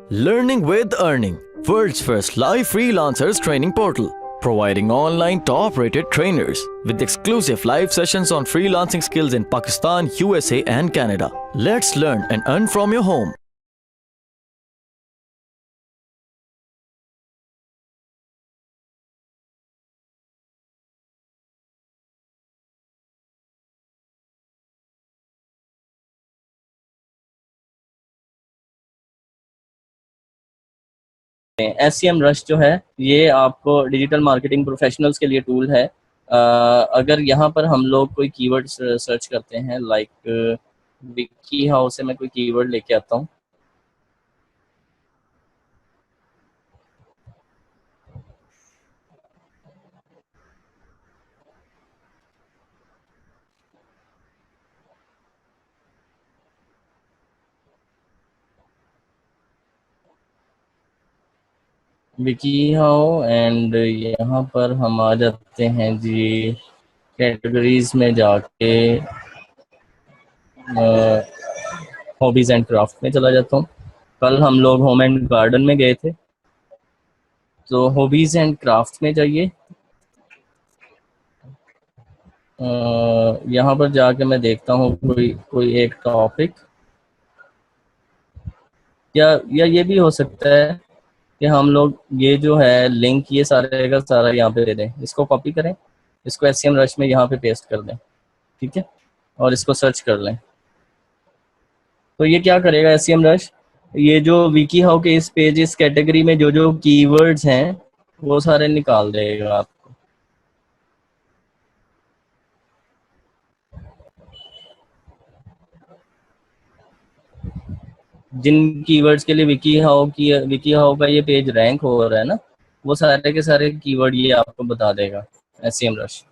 Learning with Earning, world's first live freelancers training portal, providing online top-rated trainers with exclusive live sessions on freelancing skills in Pakistan, USA and Canada. Let's learn and earn from your home. SCM rush जो है ये आपको digital marketing professionals के लिए tool है। अगर यहाँ पर हम लोग कोई कीवर्ड सर्च करते हैं लाइक विकी हाउ से मैं कोई कीवर्ड लेके आता हूँ। विकी हाउ एंड यहाँ पर हम आ जाते हैं जी कैटेगरीज में जाके हॉबीज एंड क्राफ्ट में चला जाता हूँ। कल हम लोग होम एंड गार्डन में गए थे, तो हॉबीज एंड क्राफ्ट में जाइए। यहाँ पर जाके मैं देखता हूँ कोई एक टॉपिक, या ये भी हो सकता है कि हम लोग ये जो है लिंक ये सारे का सारा यहाँ पे दे दें। इसको कॉपी करें, इसको SCM रश में यहाँ पे पेस्ट कर दें, ठीक है, और इसको सर्च कर लें। तो ये क्या करेगा SCM रश, ये जो विकी हाउ के इस पेज इस कैटेगरी में जो जो कीवर्ड्स हैं वो सारे निकाल देगा आपको। जिन कीवर्ड्स के लिए विकी हाउ का ये पेज रैंक हो रहा है ना, वो सारे के सारे कीवर्ड ये आपको बता देगा SCM रश।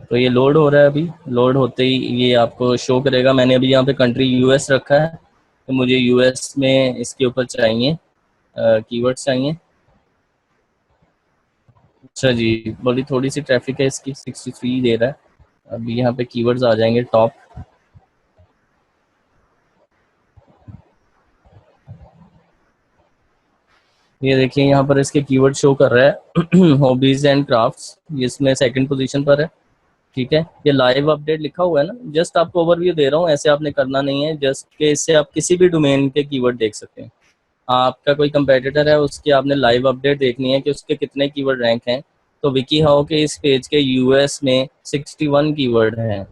तो ये लोड हो रहा है, अभी लोड होते ही ये आपको शो करेगा। मैंने अभी यहाँ पे कंट्री US रखा है, तो मुझे US में इसके ऊपर चाहिए कीवर्ड्स चाहिए। अच्छा जी, बड़ी थोड़ी सी ट्रैफिक है इसकी, 63 दे रहा है। अभी यहाँ पे कीवर्ड्स आ जाएंगे टॉप। ये देखिए यहाँ पर इसके कीवर्ड शो कर रहा है हॉबीज एंड क्राफ्ट्स, ये इसमें सेकंड पोजीशन पर है, ठीक है। ये लाइव अपडेट लिखा हुआ है ना, जस्ट आपको ओवरव्यू दे रहा हूँ, ऐसे आपने करना नहीं है। जस्ट के इससे आप किसी भी डोमेन के कीवर्ड देख सकते हैं। आपका कोई कंपेटिटर है, उसकी आपने लाइव अपडेट देखनी है कि उसके कितने कीवर्ड रैंक हैं। तो विकी हाउ के इस पेज के US में 61 कीवर्ड हैं,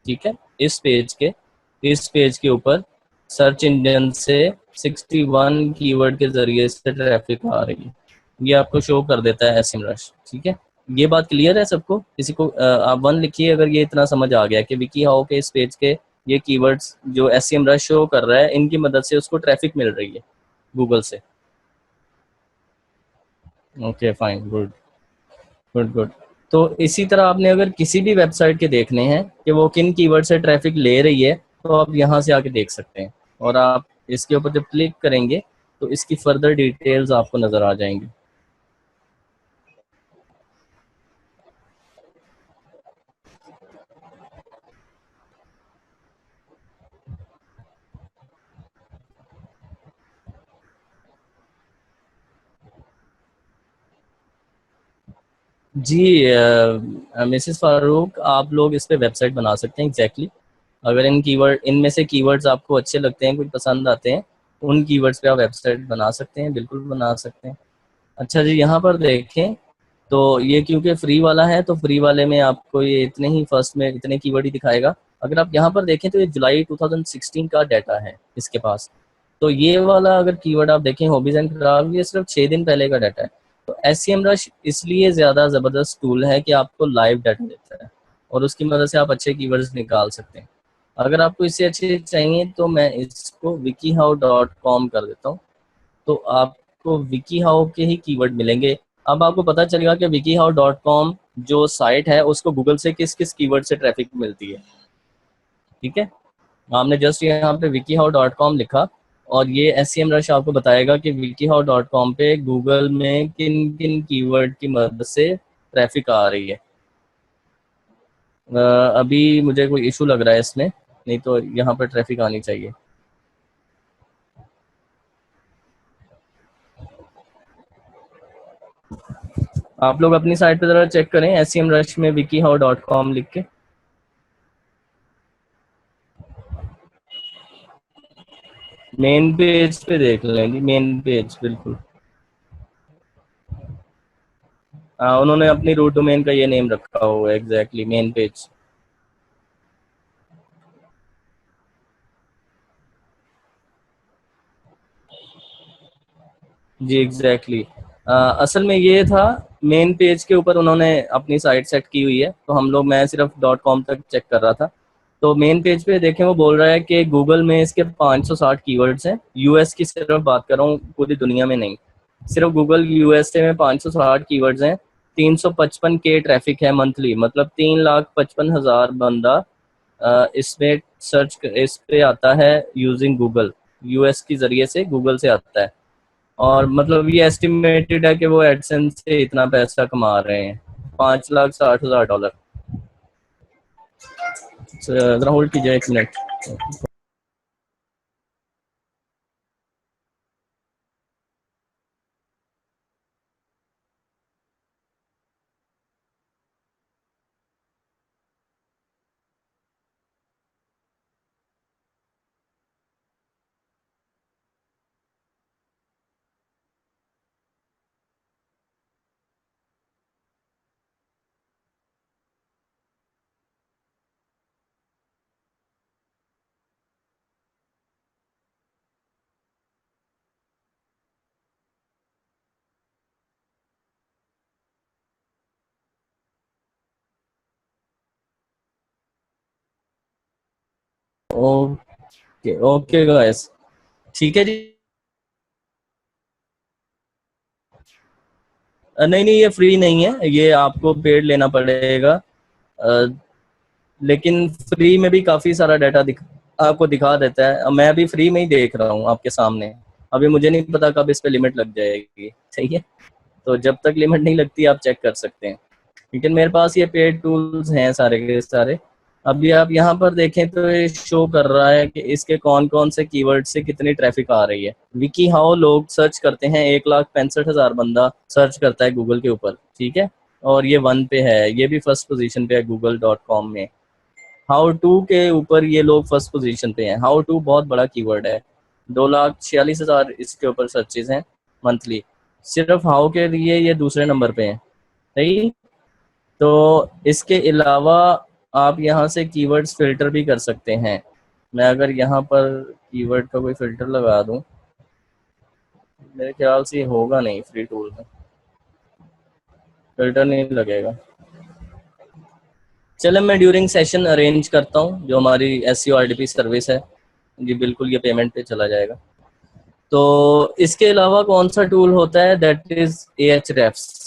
ठीक है। इस पेज के ऊपर सर्च इंजन से 61 कीवर्ड के जरिए से ट्रैफिक आ रही है, ये आपको शो कर देता है SCM रश, ठीक है। ये बात क्लियर है सबको? किसी को आप 1 लिखिए अगर ये इतना समझ आ गया कि विकी हाउ के इस पेज के ये कीवर्ड्स जो SCM रश शो कर रहा है, इनकी मदद से उसको ट्रैफिक मिल रही है गूगल से। Okay fine, good good good. तो इसी तरह आपने अगर किसी भी वेबसाइट के देखने हैं कि वो किन कीवर्ड से ट्रैफिक ले रही है, तो आप यहाँ से आके देख सकते हैं, और आप इसके ऊपर जब क्लिक करेंगे तो इसकी फर्दर डिटेल्स आपको नज़र आ जाएंगी। जी मिसेस फारूक, आप लोग इस पे वेबसाइट बना सकते हैं एग्जैक्टली। अगर इनमें से कीवर्ड्स आपको अच्छे लगते हैं, कुछ पसंद आते हैं, तो उन कीवर्ड्स पे आप वेबसाइट बना सकते हैं, बिल्कुल बना सकते हैं। अच्छा जी, यहाँ पर देखें तो ये क्योंकि फ्री वाला है, तो फ्री वाले में आपको ये इतने ही फर्स्ट में इतने कीवर्ड ही दिखाएगा। अगर आप यहाँ पर देखें तो ये जुलाई 2016 का डाटा है इसके पास। तो ये वाला अगर कीवर्ड आप देखें हॉबीज एंड क्राफ्ट, ये सिर्फ 6 दिन पहले का डाटा है। तो SCM रश इसलिए ज़्यादा ज़बरदस्त टूल है कि आपको लाइव डाटा देता है और उसकी मदद से आप अच्छे कीवर्ड्स निकाल सकते हैं। अगर आपको इससे अच्छे चाहिए तो मैं इसको wikihow.com कर देता हूँ, तो आपको विकी हाउ के ही कीवर्ड मिलेंगे। अब आपको पता चलेगा कि wikihow.com जो साइट है उसको गूगल से किस किस कीवर्ड से ट्रैफिक मिलती है, ठीक है। आपने जस्ट यहाँ पे wikihow.com लिखा और ये SCM रश आपको बताएगा कि wikihow.com पे गूगल में किन किन कीवर्ड की मदद से ट्रैफिक आ रही है। अभी मुझे कोई इशू लग रहा है इसमें, नहीं तो यहाँ पर ट्रैफिक आनी चाहिए। आप लोग अपनी साइट पे जरा चेक करें SEM रश में wikihow.com लिख के। मेन पेज पे देख लें जी, मेन पेज बिल्कुल। उन्होंने अपनी रूट डोमेन का ये नेम रखा हुआ है, एग्जैक्टली मेन पेज। जी एग्जैक्टली असल में ये था, मेन पेज के ऊपर उन्होंने अपनी साइट सेट की हुई है, तो हम लोग, मैं सिर्फ .com तक चेक कर रहा था। तो मेन पेज पे देखें, वो बोल रहा है कि गूगल में इसके 560 कीवर्ड्स हैं। यूएस की सिर्फ बात कर रहा हूँ, पूरी दुनिया में नहीं, सिर्फ गूगल यूएसए में 560 कीवर्ड्स हैं। 355 के ट्रैफिक है मंथली, मतलब 3,55,000 बंदा इसमें सर्च, इस पे आता है यूजिंग गूगल। यूएस के जरिए से गूगल से आता है, और मतलब ये एस्टिमेटेड है कि वो एडसेंस से इतना पैसा कमा रहे हैं, $5,60,000। जरा होल्ड कीजिए 1 मिनट। ओके ओके गाइस, ठीक है जी। नहीं नहीं, ये फ्री नहीं है, ये आपको पेड लेना पड़ेगा। अ, लेकिन फ्री में भी काफ़ी सारा डाटा आपको दिखा देता है। मैं अभी फ्री में ही देख रहा हूँ आपके सामने। अभी मुझे नहीं पता कब इस पे लिमिट लग जाएगी, सही है। तो जब तक लिमिट नहीं लगती आप चेक कर सकते हैं, लेकिन मेरे पास ये पेड टूल्स हैं सारे के सारे। अभी आप यहाँ पर देखें तो ये शो कर रहा है कि इसके कौन कौन से कीवर्ड से कितनी ट्रैफिक आ रही है। विकी हाउ लोग सर्च करते हैं, 1,65,000 बंदा सर्च करता है गूगल के ऊपर, ठीक है। और ये 1 पे है, ये भी फर्स्ट पोजीशन पे है google.com में। हाउ टू के ऊपर ये लोग फर्स्ट पोजीशन पे हैं। हाउ टू बहुत बड़ा कीवर्ड है, 2,46,000 इसके ऊपर सर्चेज हैं मंथली। सिर्फ हाउ के लिए ये दूसरे नंबर पे हैं, सही। तो इसके अलावा आप यहाँ से कीवर्ड्स फिल्टर भी कर सकते हैं। मैं अगर यहाँ पर कीवर्ड का कोई फिल्टर लगा दूं, मेरे ख्याल से होगा नहीं, फ्री टूल में फिल्टर नहीं लगेगा। चलो मैं ड्यूरिंग सेशन अरेंज करता हूँ, जो हमारी SEO-RDP सर्विस है जी, बिल्कुल ये पेमेंट पे चला जाएगा। तो इसके अलावा कौन सा टूल होता है, दैट इज Ahrefs।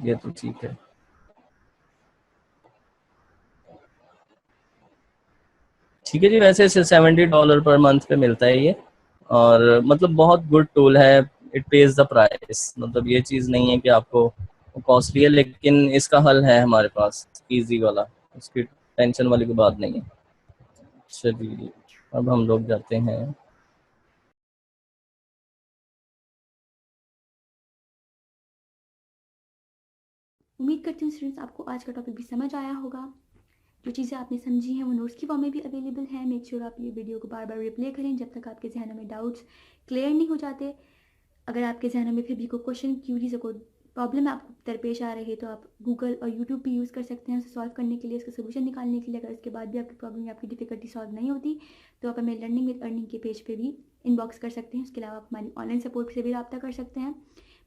ये तो ठीक है। ठीक है जी, वैसे $70 पर मंथ पे मिलता है ये, और मतलब बहुत गुड टूल है। इट पेज द प्राइस, मतलब ये चीज़ नहीं है कि आपको कॉस्टली है, लेकिन इसका हल है हमारे पास, इजी वाला, उसकी टेंशन वाली कोई बात नहीं है। चलिए अब हम लोग जाते हैं। उम्मीद करती हूँ स्टूडेंट्स आपको आज का टॉपिक भी समझ आया होगा। जो चीज़ें आपने समझी हैं वो नोट्स की फॉर्म में भी अवेलेबल है। मेक श्योर आप ये वीडियो को बार बार रिप्ले करें जब तक आपके जहनों में डाउट्स क्लियर नहीं हो जाते। अगर आपके जहनों में फिर भी कोई क्वेश्चन, क्यूरीज, कोई प्रॉब्लम आपको दरपेश आ रही है तो आप गूगल और यूट्यूब भी यूज़ कर सकते हैं उसे सॉल्व करने के लिए, उसका सोल्यूशन निकालने के लिए। अगर उसके बाद भी आपकी प्रॉब्लम या आपकी डिफिकल्टी सॉल्व नहीं होती तो आप हमें लर्निंग विद अर्निंग के पेज पे भी इनबॉक्स कर सकते हैं। उसके अलावा आप हमारी ऑनलाइन सपोर्ट से भी रब्ता कर सकते हैं।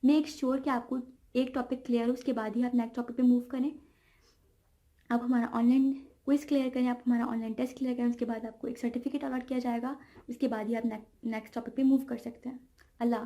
मेक श्योर कि आपको एक टॉपिक क्लियर हो, उसके बाद ही आप नेक्स्ट टॉपिक पे मूव करें। आप हमारा ऑनलाइन क्विज क्लियर करें, आप हमारा ऑनलाइन टेस्ट क्लियर करें, उसके बाद आपको एक सर्टिफिकेट अलॉट किया जाएगा। उसके बाद ही आप नेक्स्ट टॉपिक पे मूव कर सकते हैं। अल्लाह।